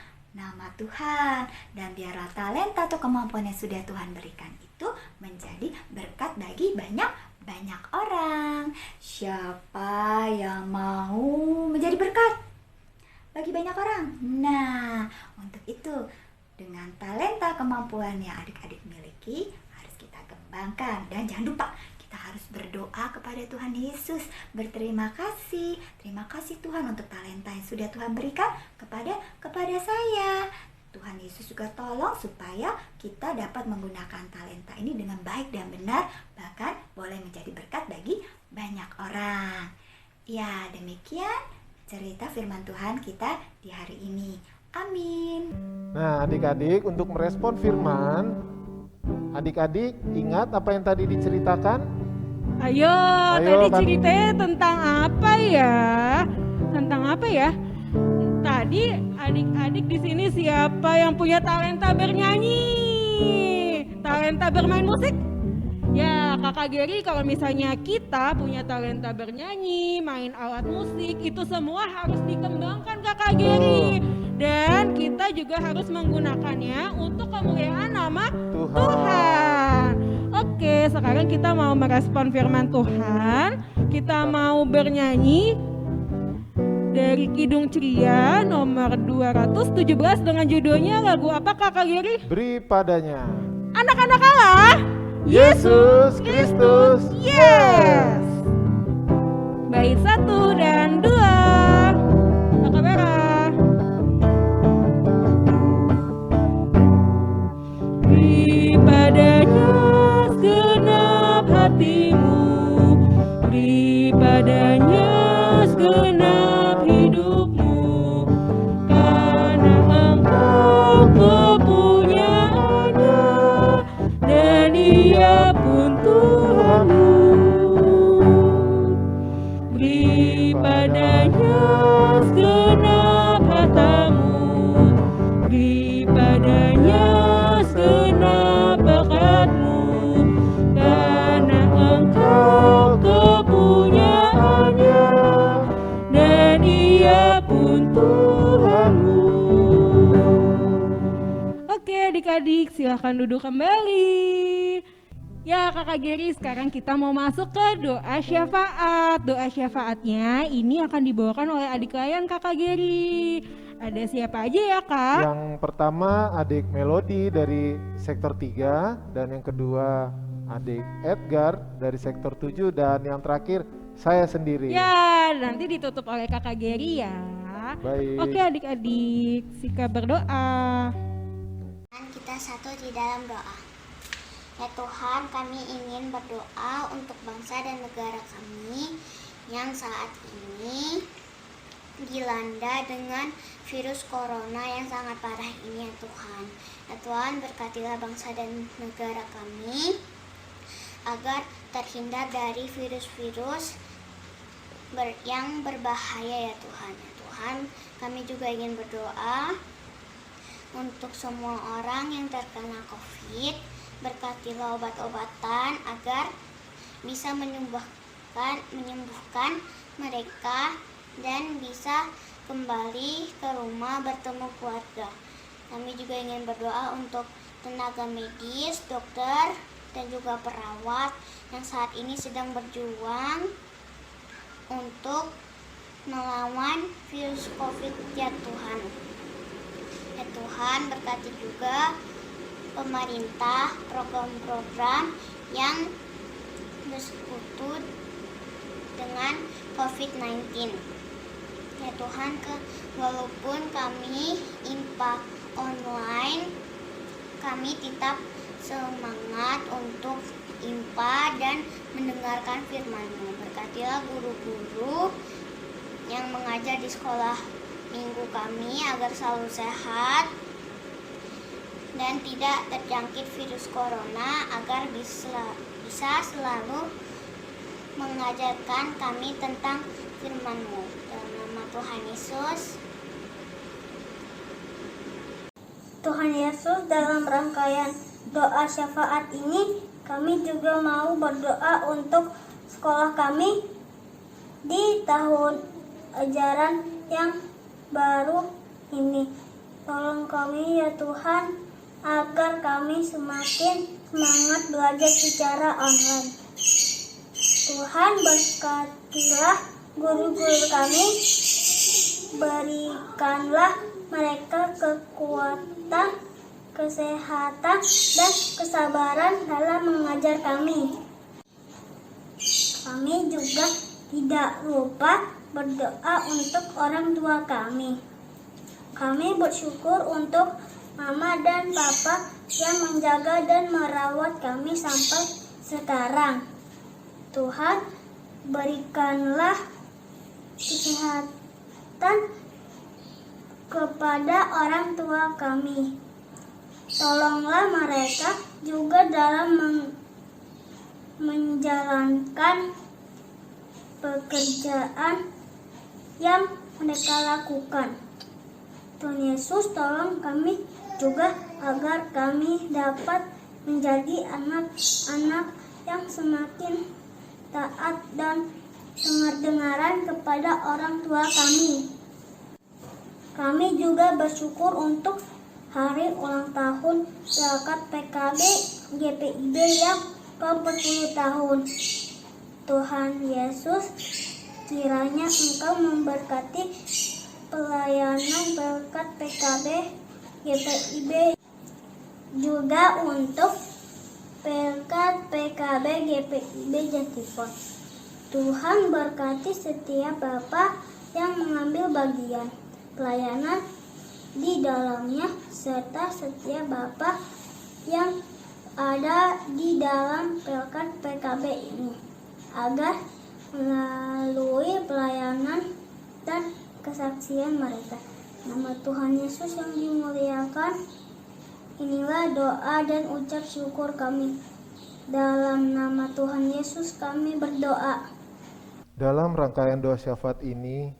Tuhan. Dan biarlah talenta atau kemampuan yang sudah Tuhan berikan itu menjadi berkat bagi banyak orang. Siapa yang mau menjadi berkat bagi banyak orang? Nah, untuk itu dengan talenta kemampuan yang adik-adik miliki harus kita kembangkan. Dan jangan lupa, kita harus berdoa kepada Tuhan Yesus, berterima kasih. Terima kasih Tuhan untuk talenta yang sudah Tuhan berikan kepada saya. Tuhan Yesus juga tolong supaya kita dapat menggunakan talenta ini dengan baik dan benar, bahkan boleh menjadi berkat bagi banyak orang. Ya, demikian cerita firman Tuhan kita di hari ini. Amin. Nah, adik-adik, untuk merespon firman, adik-adik ingat apa yang tadi diceritakan? Ayo, tadi ceritanya tentang apa ya? Tentang apa ya? Tadi adik-adik di sini siapa yang punya talenta bernyanyi? Talenta bermain musik? Ya, Kakak Geri, kalau misalnya kita punya talenta bernyanyi, main alat musik, itu semua harus dikembangkan Kakak Geri. Dan kita juga harus menggunakannya untuk kemuliaan nama Tuhan. Oke, sekarang kita mau merespon firman Tuhan. Kita mau bernyanyi dari Kidung Ceria nomor 217 dengan judulnya lagu apa Kakak Geri? Beri padanya. Anak-anak Allah, Yesus Kristus. Yes. Bait 1 dan 2. Kakak Vera. Beri padanya segenap hatimu, beri padanya segenap hidupmu, karena engkau kepunyaannya dan Dia pun Tuhanmu. Beri padanya segenap hartamu, beri padanya segenap bakatmu, karena engkau kepunyaannya dan Dia pun Tuhanmu. Oke adik-adik, silahkan duduk kembali. Ya Kakak Geri, sekarang kita mau masuk ke doa syafaat. Doa syafaatnya ini akan dibawakan oleh adik kalian Kakak Geri. Ada siapa aja ya Kak? Yang pertama adik Melody dari sektor 3, dan yang kedua adik Edgar dari sektor 7, dan yang terakhir saya sendiri. Ya, nanti ditutup oleh Kakak Geri ya. Baik. Oke adik-adik, Sika berdoa. Kita satu di dalam doa. Ya Tuhan, kami ingin berdoa untuk bangsa dan negara kami yang saat ini dilanda dengan virus corona yang sangat parah ini ya Tuhan. Ya Tuhan, berkatilah bangsa dan negara kami agar terhindar dari virus-virus yang berbahaya ya Tuhan. Ya Tuhan, kami juga ingin berdoa untuk semua orang yang terkena COVID. Berkatilah obat-obatan agar bisa menyembuhkan mereka dan bisa kembali ke rumah bertemu keluarga. Kami juga ingin berdoa untuk tenaga medis, dokter, dan juga perawat yang saat ini sedang berjuang untuk melawan virus COVID ya Tuhan. Ya Tuhan, berkati juga pemerintah, program-program yang bersekutu dengan COVID-19. Ya Tuhan, walaupun kami IMPA online, kami tetap semangat untuk IMPA dan mendengarkan firman-Mu. Berkatilah guru-guru yang mengajar di sekolah minggu kami agar selalu sehat dan tidak terjangkit virus corona, agar bisa selalu mengajarkan kami tentang firman-Mu. Dalam nama Tuhan Yesus. Tuhan Yesus, dalam rangkaian doa syafaat ini, kami juga mau berdoa untuk sekolah kami di tahun ajaran yang baru ini. Tolong kami ya Tuhan, agar kami semakin semangat belajar secara online. Tuhan, berkatilah guru-guru kami, berikanlah mereka kekuatan, kesehatan, dan kesabaran dalam mengajar kami. Kami juga tidak lupa berdoa untuk orang tua kami. Kami bersyukur untuk Mama dan Papa yang menjaga dan merawat kami sampai sekarang. Tuhan, berikanlah kesehatan kepada orang tua kami. Tolonglah mereka juga dalam menjalankan pekerjaan yang mereka lakukan. Tuhan Yesus, tolong kami juga agar kami dapat menjadi anak-anak yang semakin taat dan dengar-dengaran kepada orang tua kami. Kami juga bersyukur untuk hari ulang tahun Pelkat PKB GPIB yang ke-40 tahun. Tuhan Yesus, kiranya Engkau memberkati pelayanan Pelkat PKB GPIB juga untuk Pelkat PKB GPIB Jatipon. Tuhan berkati setiap Bapak yang mengambil bagian pelayanan di dalamnya, serta setiap Bapak yang ada di dalam Pelkat PKB ini, agar melalui pelayanan dan kesaksian mereka, nama Tuhan Yesus yang dimuliakan. Inilah doa dan ucap syukur kami. Dalam nama Tuhan Yesus kami berdoa. Dalam rangkaian doa syafaat ini,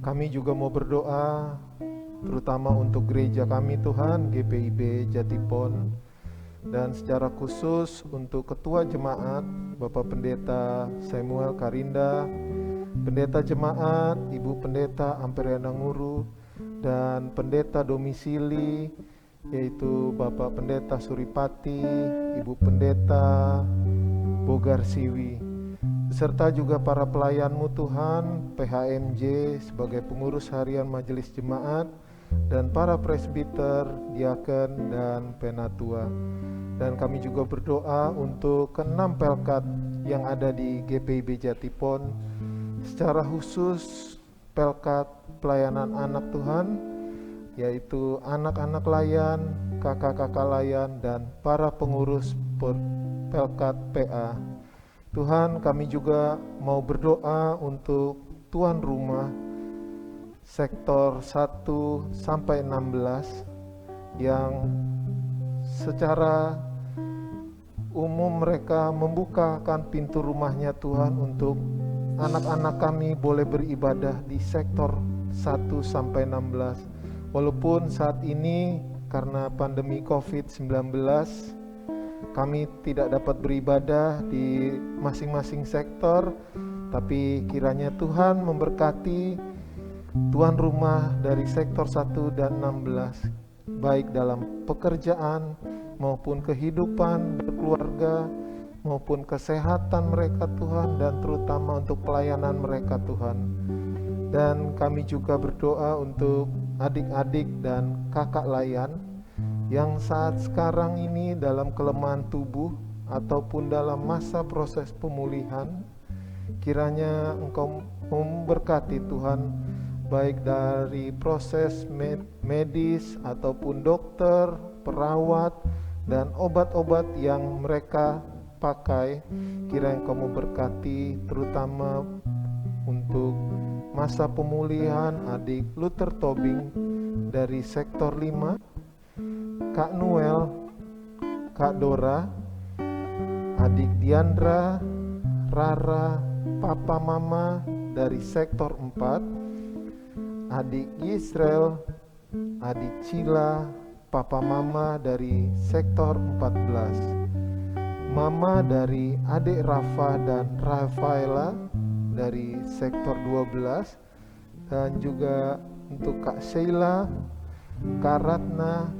kami juga mau berdoa terutama untuk gereja kami Tuhan, GPIB Jatipon, dan secara khusus untuk Ketua Jemaat Bapak Pendeta Samuel Karinda, Pendeta Jemaat Ibu Pendeta Amperiana Nguru, dan Pendeta Domisili yaitu Bapak Pendeta Suripati, Ibu Pendeta Bogar Siwi, beserta juga para pelayanmu Tuhan, PHMJ sebagai pengurus harian Majelis Jemaat, dan para presbiter, diaken, dan penatua. Dan kami juga berdoa untuk ke-6 pelkat yang ada di GPIB Jatipon, secara khusus pelkat pelayanan anak Tuhan, yaitu anak-anak layan, kakak-kakak layan, dan para pengurus pelkat PA. Tuhan, kami juga mau berdoa untuk tuan rumah sektor 1 sampai 16 yang secara umum mereka membukakan pintu rumahnya Tuhan untuk anak-anak kami boleh beribadah di sektor 1 sampai 16. Walaupun saat ini karena pandemi COVID-19 kami tidak dapat beribadah di masing-masing sektor, tapi kiranya Tuhan memberkati tuan rumah dari sektor 1 dan 16, baik dalam pekerjaan maupun kehidupan berkeluarga maupun kesehatan mereka Tuhan, dan terutama untuk pelayanan mereka Tuhan. Dan kami juga berdoa untuk adik-adik dan kakak layan yang saat sekarang ini dalam kelemahan tubuh ataupun dalam masa proses pemulihan. Kiranya Engkau memberkati Tuhan, baik dari proses medis ataupun dokter, perawat, dan obat-obat yang mereka pakai. Kiranya Engkau memberkati terutama untuk masa pemulihan adik Luther Tobing dari sektor 5, Kak Noel, Kak Dora, adik Diandra, Rara, Papa Mama dari sektor 4, adik Yisrael, adik Cila, Papa Mama dari sektor 14, Mama dari adik Rafa dan Rafaela dari sektor 12, dan juga untuk Kak Sheila, Kak Ratna,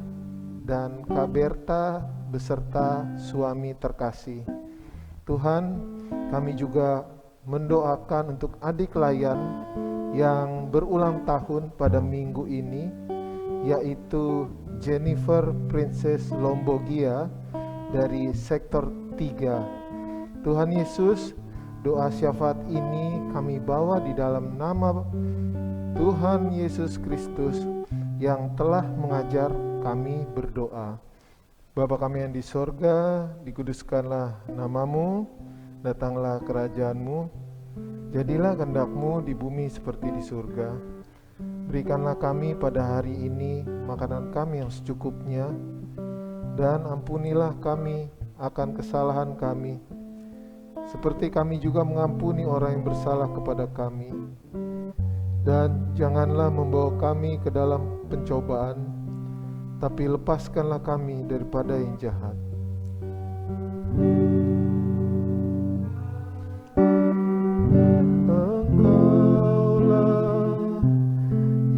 dan Kak Berta beserta suami terkasih. Tuhan, kami juga mendoakan untuk adik layan yang berulang tahun pada minggu ini, yaitu Jennifer Princess Lombogia dari sektor 3. Tuhan Yesus, doa syafaat ini kami bawa di dalam nama Tuhan Yesus Kristus yang telah mengajar kami berdoa. Bapa kami yang di sorga, dikuduskanlah namamu, datanglah kerajaanmu, jadilah kehendak-Mu di bumi seperti di surga. Berikanlah kami pada hari ini makanan kami yang secukupnya, dan ampunilah kami akan kesalahan kami, seperti kami juga mengampuni orang yang bersalah kepada kami. Dan janganlah membawa kami ke dalam pencobaan, tapi lepaskanlah kami daripada yang jahat. Engkaulah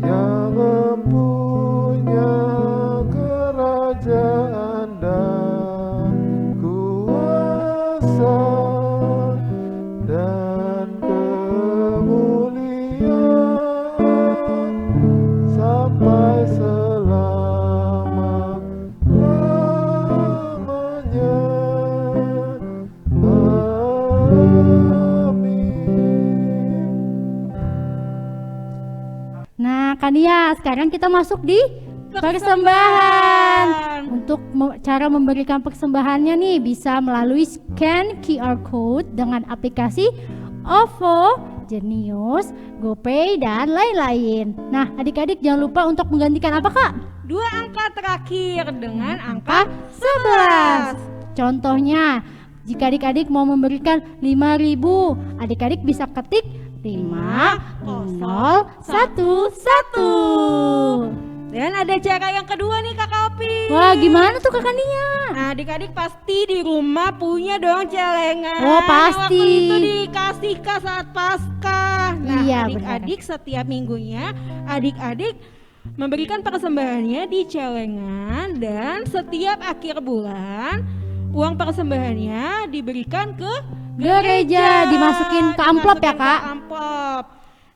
yang mempunyai kerajaan dan kuasa dan kemuliaan sampai selama-lamanya. Amin. Nah, Kania, sekarang kita masuk di persembahan. Untuk cara memberikan persembahannya nih bisa melalui scan QR code dengan aplikasi OVO, Jenius, GoPay, dan lain-lain. Nah, adik-adik jangan lupa untuk menggantikan apa, Kak? 2 angka terakhir dengan angka 11. Contohnya, jika adik-adik mau memberikan 5.000, adik-adik bisa ketik 5011. Dan ada cara yang kedua nih Kakak Opi. Wah, gimana tuh Kak Kania? Nah, adik-adik pasti di rumah punya dong celengan. Oh, pasti. Waktu itu dikasih saat Paskah. Nah, Iya, adik-adik setiap minggunya adik-adik memberikan persembahannya di celengan, dan setiap akhir bulan uang persembahannya diberikan ke Gereja, dimasukin ke amplop ya, Dimasukin Kak? ke amplop.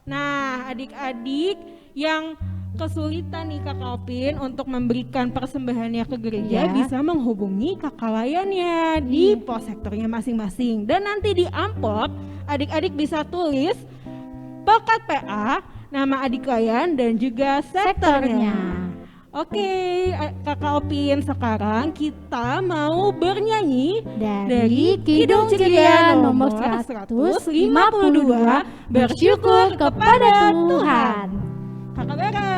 Nah, adik-adik yang kesulitan nih Kakak Opin untuk memberikan persembahannya ke gereja, Iya. bisa menghubungi kakak layannya di pos sektornya masing-masing. Dan nanti di amplop adik-adik bisa tulis Pekat PA, nama adik layan dan juga sektornya. Oke, Kakak Opin, sekarang kita mau bernyanyi Dari Kidung Ceria nomor 152, bersyukur kepada Tuhan. Kakak Vera.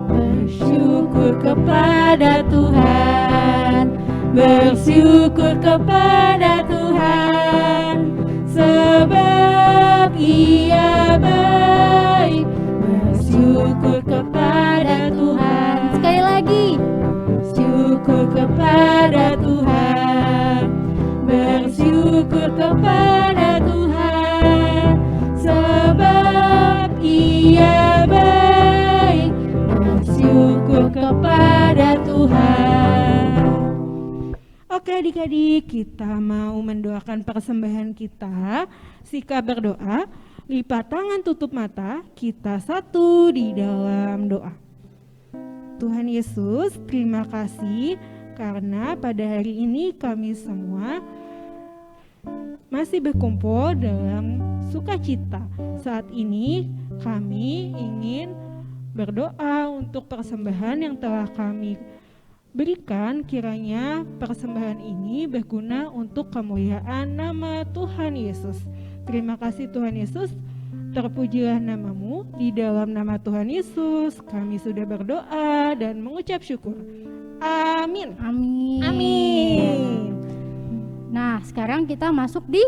Bersyukur kepada Tuhan, bersyukur kepada Tuhan, sebab Ia baik. Bersyukur kepada Tuhan. Sekali lagi, syukur kepada Tuhan, bersyukur kepada Tuhan, sebab Ia baik. Bersyukur kepada Tuhan. Oke adik-adik, kita mau mendoakan persembahan kita. Sikap berdoa, lipat tangan, tutup mata, kita satu di dalam doa. Tuhan Yesus, terima kasih karena pada hari ini kami semua masih berkumpul dalam sukacita. Saat ini kami ingin berdoa untuk persembahan yang telah kami berikan, kiranya persembahan ini berguna untuk kemuliaan nama Tuhan Yesus. Terima kasih Tuhan Yesus, terpujilah namamu. Di dalam nama Tuhan Yesus kami sudah berdoa dan mengucap syukur. Amin. Amin. Amin. Nah, sekarang kita masuk di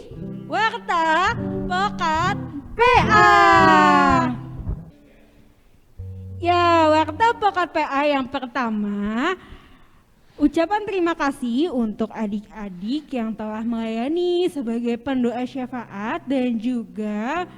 Warta Pekat PA. Ya, Warta Pekat PA yang pertama, ucapan terima kasih untuk adik-adik yang telah melayani sebagai pendoa syafaat dan juga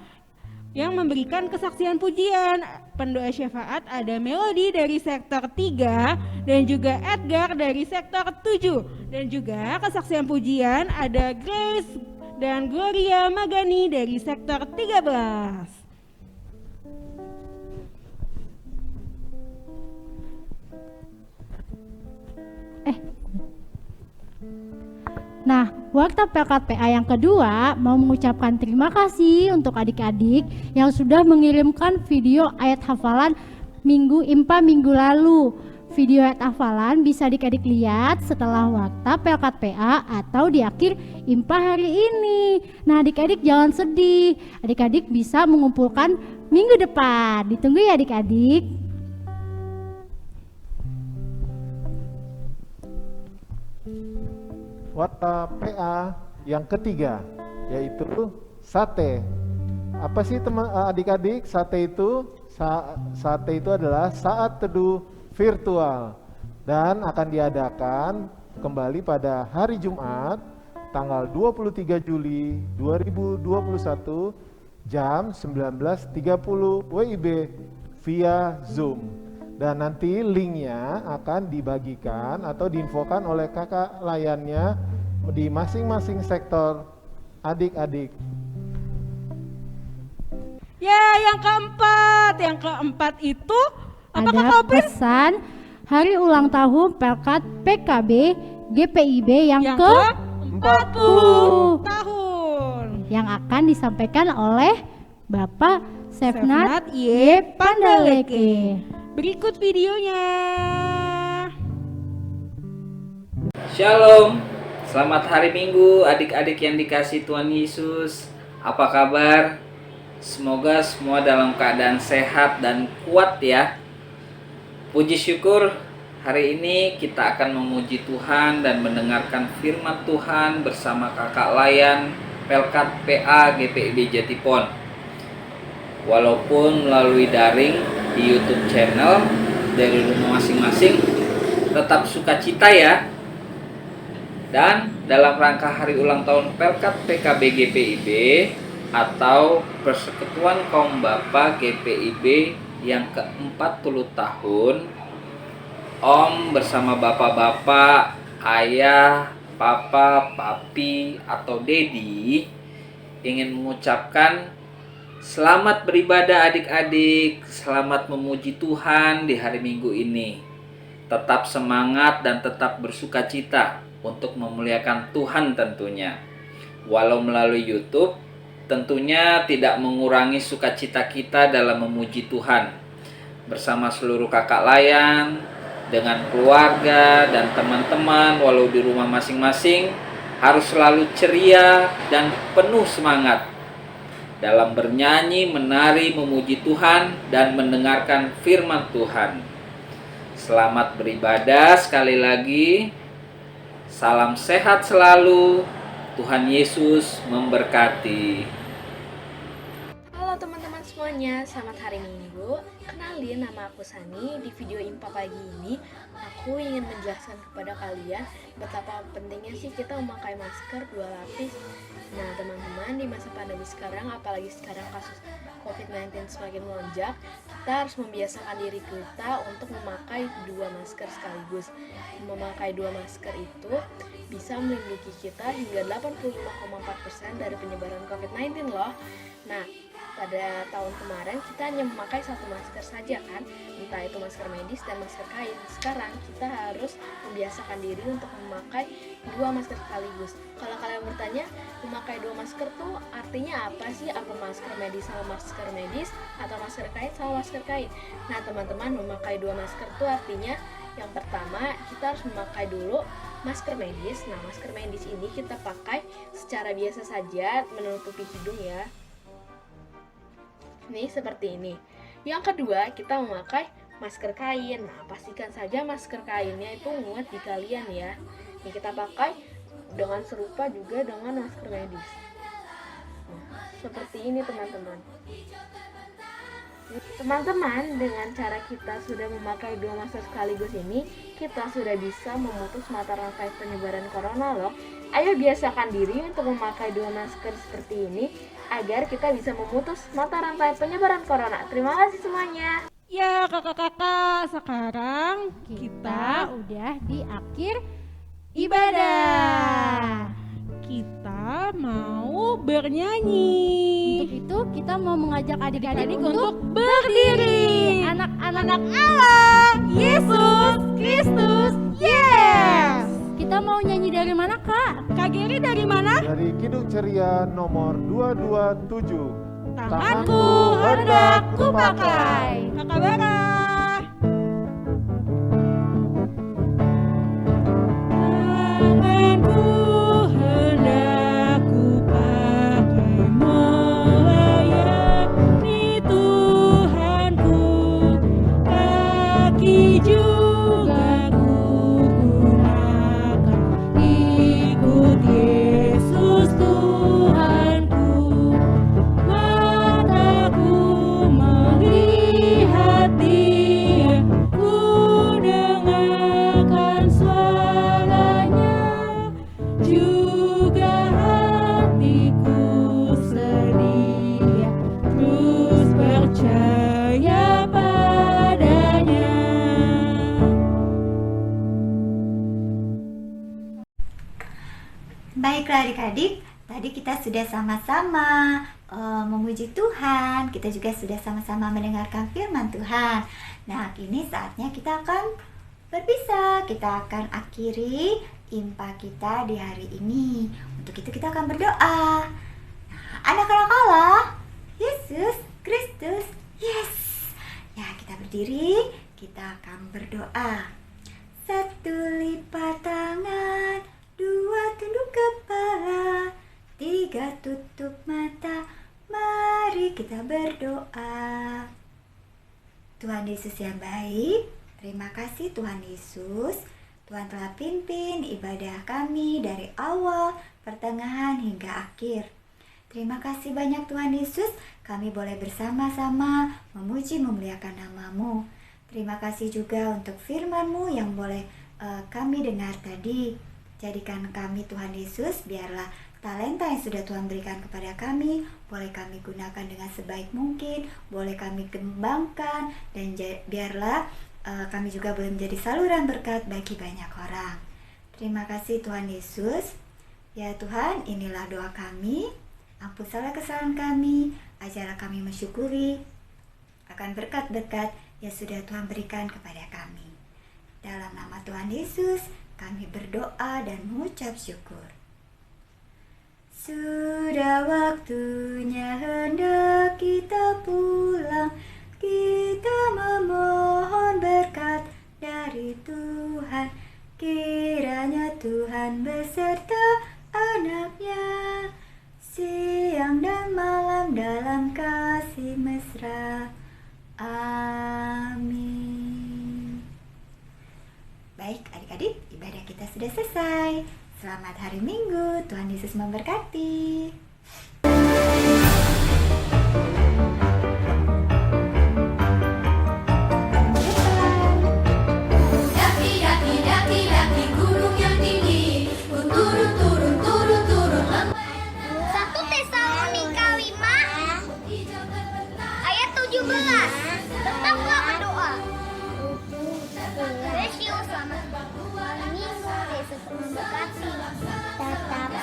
yang memberikan kesaksian pujian. Pendoa syafaat ada Melody dari sektor 3 dan juga Edgar dari sektor 7. Dan juga kesaksian pujian ada Grace dan Gloria Magani dari sektor 13. Nah, Warta Pelkat PA yang kedua mau mengucapkan terima kasih untuk adik-adik yang sudah mengirimkan video ayat hafalan minggu IMPA minggu lalu. Video ayat hafalan bisa adik-adik lihat setelah Warta Pelkat PA atau di akhir IMPA hari ini. Nah, adik-adik jangan sedih. Adik-adik bisa mengumpulkan minggu depan. Ditunggu ya adik-adik. Warta PA yang ketiga yaitu sate. Apa sih teman adik-adik? Sate itu adalah saat teduh virtual dan akan diadakan kembali pada hari Jumat tanggal 23 Juli 2021 jam 19.30 WIB via Zoom. Dan nanti linknya akan dibagikan atau diinfokan oleh kakak layannya di masing-masing sektor adik-adik. Ya, yang keempat itu apa Ada Kak Opin? pesan hari ulang tahun Pelkat PKB GPIB yang Yang ke 40 tahun. yang akan disampaikan oleh Bapak Sefnat Sefnat Y. Pandaleke. Berikut videonya. Shalom, selamat hari Minggu adik-adik yang dikasih Tuhan Yesus. Apa kabar? Semoga semua dalam keadaan sehat dan kuat ya. Puji syukur hari ini kita akan memuji Tuhan dan mendengarkan firman Tuhan bersama kakak layan Pelkat PA GPIB Jatipon. Walaupun melalui daring di YouTube channel dari rumah masing-masing, tetap sukacita ya. Dan dalam rangka hari ulang tahun Pelkat PKB GPIB atau Persekutuan Kaum Bapa GPIB yang ke-40 tahun, Om bersama bapak-bapak, ayah, papa, papi, atau dedi ingin mengucapkan selamat beribadah adik-adik, selamat memuji Tuhan di hari Minggu ini. Tetap semangat dan tetap bersukacita untuk memuliakan Tuhan tentunya. Walau melalui YouTube, tentunya tidak mengurangi sukacita kita dalam memuji Tuhan. Bersama seluruh kakak layan, dengan keluarga dan teman-teman, walau di rumah masing-masing, harus selalu ceria dan penuh semangat dalam bernyanyi, menari, memuji Tuhan, dan mendengarkan firman Tuhan. Selamat beribadah sekali lagi. Salam sehat selalu. Tuhan Yesus memberkati. Halo teman-teman semuanya, selamat hari Minggu. Kenalin, nama aku Sani. Di video IMPA pagi ini, aku ingin menjelaskan kepada kalian betapa pentingnya sih kita memakai masker 2 lapis. Nah teman-teman, di masa pandemi sekarang, apalagi sekarang kasus COVID-19 semakin melonjak, kita harus membiasakan diri kita untuk memakai 2 masker sekaligus. Memakai 2 masker itu bisa melindungi kita hingga 85,4% dari penyebaran COVID-19 loh. Nah, pada tahun kemarin kita hanya memakai 1 masker saja kan, entah itu masker medis dan masker kain. Sekarang kita harus membiasakan diri untuk memakai 2 masker sekaligus. Kalau kalian bertanya, memakai 2 masker tuh artinya apa sih? Apa masker medis sama masker medis, atau masker kain sama masker kain? Nah teman-teman, memakai 2 masker tuh artinya yang pertama kita harus memakai dulu masker medis. Nah masker medis ini kita pakai secara biasa saja menutupi hidung ya. Nih seperti ini. Yang kedua, kita memakai masker kain. Nah, pastikan saja masker kainnya itu muat di kalian ya. Ini kita pakai dengan serupa juga dengan masker medis. Nah, seperti ini teman-teman. Teman-teman, dengan cara kita sudah memakai 2 masker sekaligus ini, kita sudah bisa memutus mata rantai penyebaran corona loh. Ayo biasakan diri untuk memakai 2 masker seperti ini agar kita bisa memutus mata rantai penyebaran corona. Terima kasih semuanya. Ya kakak-kakak, sekarang kita udah di akhir ibadah. Kita mau bernyanyi. Untuk itu kita mau mengajak adik-adik Untuk berdiri. anak-anak Anak Allah, Yesus Kristus, yes. Kita mau nyanyi dari mana, Kak? Kak Geri dari mana? Dari Kidung Ceria nomor 227. Tanganku hendak kupakai. Kakak Bara. Tanganku hendak kupakai melayani Tuhanku. Kaki juga kugunakan ikut Yesus Tuhanku. Mataku melihat Dia, ku dengarkan suaranya, juga hatiku sedia terus percaya padanya. Baiklah adik-adik, tadi kita sudah sama-sama memuji Tuhan, kita juga sudah sama-sama mendengarkan firman Tuhan. Nah, kini saatnya kita akan berpisah, kita akan akhiri impa kita di hari ini. Untuk itu kita akan berdoa. Nah, anak-anak Allah, Yesus Kristus, yes. Ya, kita berdiri, kita akan berdoa. Satu lipat tangan, dua tunduk kepala, tiga tutup mata, mari kita berdoa. Tuhan Yesus yang baik, terima kasih Tuhan Yesus. Tuhan telah pimpin ibadah kami dari awal, pertengahan hingga akhir. Terima kasih banyak Tuhan Yesus, kami boleh bersama-sama memuji memuliakan nama-Mu. Terima kasih juga untuk firman-Mu yang boleh kami dengar tadi. Jadikan kami Tuhan Yesus, biarlah talenta yang sudah Tuhan berikan kepada kami boleh kami gunakan dengan sebaik mungkin, boleh kami kembangkan, dan biarlah kami juga boleh menjadi saluran berkat bagi banyak orang. Terima kasih Tuhan Yesus. Ya Tuhan, inilah doa kami. Ampunilah kesalahan kami, ajarlah kami mensyukuri akan berkat-berkat yang sudah Tuhan berikan kepada kami. Dalam nama Tuhan Yesus, kami berdoa dan mengucap syukur. Sudah waktunya hendak kita pulang, kita memohon berkat dari Tuhan. Kiranya Tuhan beserta anak-Nya, siang dan malam dalam kasih mesra. Amin. Baik adik-adik, ibadah kita sudah selesai. Selamat hari Minggu, Tuhan Yesus memberkati.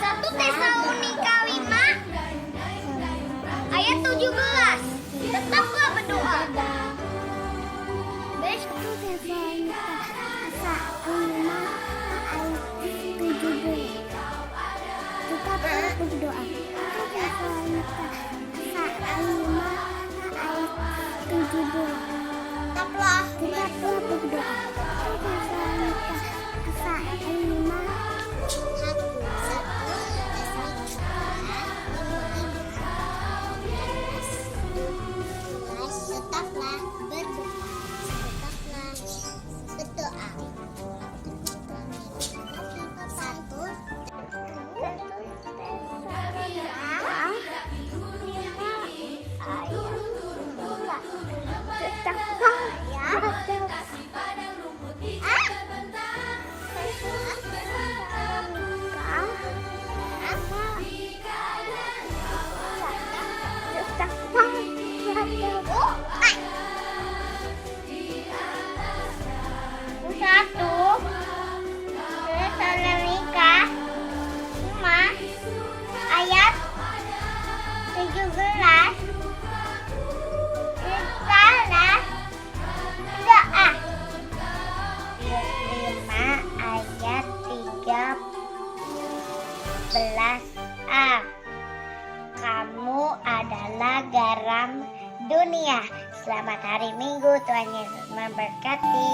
Satu, garam dunia. Selamat hari Minggu, Tuhan Yesus memberkati.